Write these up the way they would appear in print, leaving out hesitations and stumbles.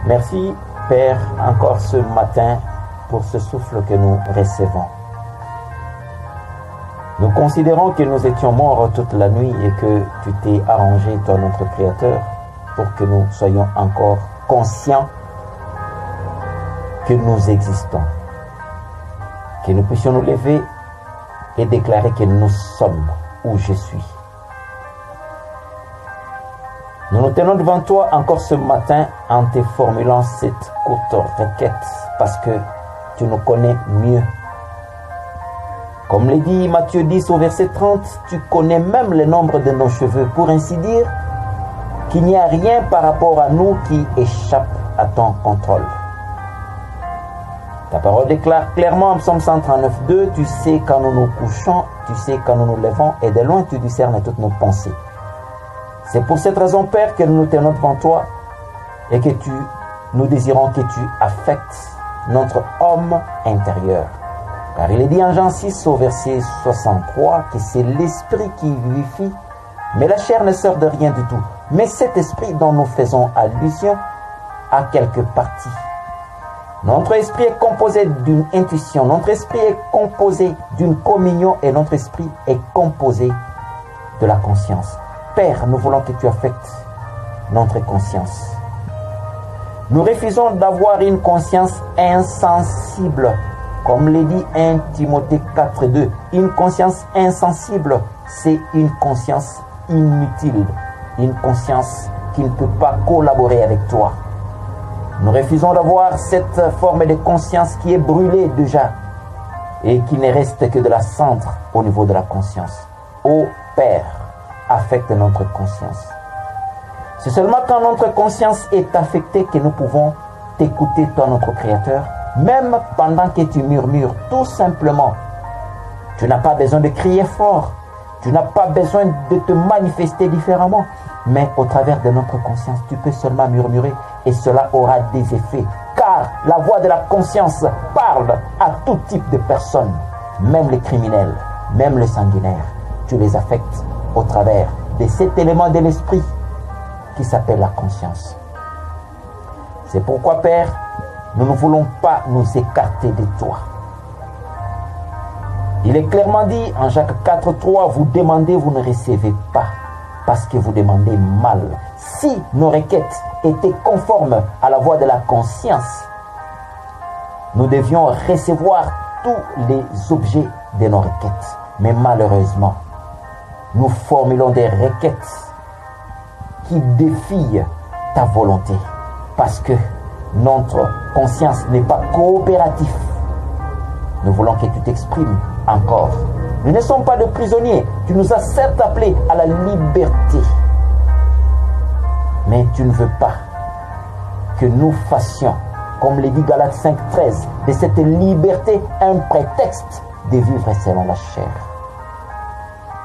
Merci, Père, encore ce matin pour ce souffle que nous recevons. Nous considérons que nous étions morts toute la nuit et que tu t'es arrangé, toi, notre Créateur, pour que nous soyons encore conscients que nous existons. Que nous puissions nous lever et déclarer que nous sommes où je suis. Nous nous tenons devant toi encore ce matin en te formulant cette courte requête parce que tu nous connais mieux. Comme le dit Matthieu 10 au verset 30, tu connais même le nombre de nos cheveux, pour ainsi dire qu'il n'y a rien par rapport à nous qui échappe à ton contrôle. Ta parole déclare clairement en Psaume 139:2, tu sais quand nous nous couchons, tu sais quand nous nous levons, et de loin tu discernes toutes nos pensées. C'est pour cette raison, Père, que nous nous tenons devant toi et que nous désirons que tu affectes notre homme intérieur. Car il est dit en Jean 6 au verset 63 que c'est l'esprit qui vivifie, mais la chair ne sert de rien du tout. Mais cet esprit dont nous faisons allusion a quelques parties. Notre esprit est composé d'une intuition, notre esprit est composé d'une communion et notre esprit est composé de la conscience. Père, nous voulons que tu affectes notre conscience. Nous refusons d'avoir une conscience insensible, comme le dit 1 Timothée 4:2. Une conscience insensible, c'est une conscience inutile, une conscience qui ne peut pas collaborer avec toi. Nous refusons d'avoir cette forme de conscience qui est brûlée déjà et qui ne reste que de la cendre au niveau de la conscience. Ô Père, affecte notre conscience. C'est seulement quand notre conscience est affectée que nous pouvons t'écouter, toi notre Créateur, même pendant que tu murmures, tout simplement. Tu n'as pas besoin de crier fort, tu n'as pas besoin de te manifester différemment, mais au travers de notre conscience, tu peux seulement murmurer et cela aura des effets. Car la voix de la conscience parle à tout type de personnes, même les criminels, même les sanguinaires. Tu les affectes au travers de cet élément de l'esprit qui s'appelle la conscience. C'est pourquoi, Père, nous ne voulons pas nous écarter de toi. Il est clairement dit en Jacques 4:3, vous demandez, vous ne recevez pas, parce que vous demandez mal. Si nos requêtes étaient conformes à la voix de la conscience, nous devions recevoir tous les objets de nos requêtes. Mais malheureusement, nous formulons des requêtes qui défient ta volonté parce que notre conscience n'est pas coopérative. Nous voulons que tu t'exprimes encore. Nous ne sommes pas de prisonniers. Tu nous as certes appelés à la liberté. Mais tu ne veux pas que nous fassions, comme le dit Galates 5:13, de cette liberté un prétexte de vivre selon la chair.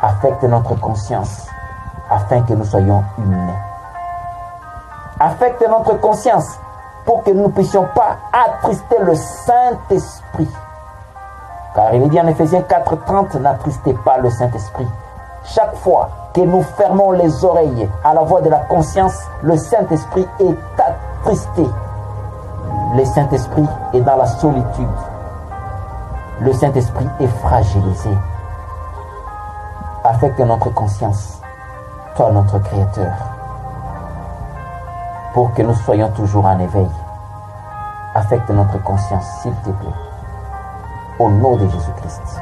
Affecte notre conscience afin que nous soyons unis. Affecte notre conscience pour que nous ne puissions pas attrister le Saint-Esprit. Car il est dit en Éphésiens 4:30, n'attristez pas le Saint-Esprit. Chaque fois que nous fermons les oreilles à la voix de la conscience, le Saint-Esprit est attristé. Le Saint-Esprit est dans la solitude. Le Saint-Esprit est fragilisé. Affecte notre conscience, toi notre Créateur, pour que nous soyons toujours en éveil. Affecte notre conscience, s'il te plaît. Au nom de Jésus-Christ.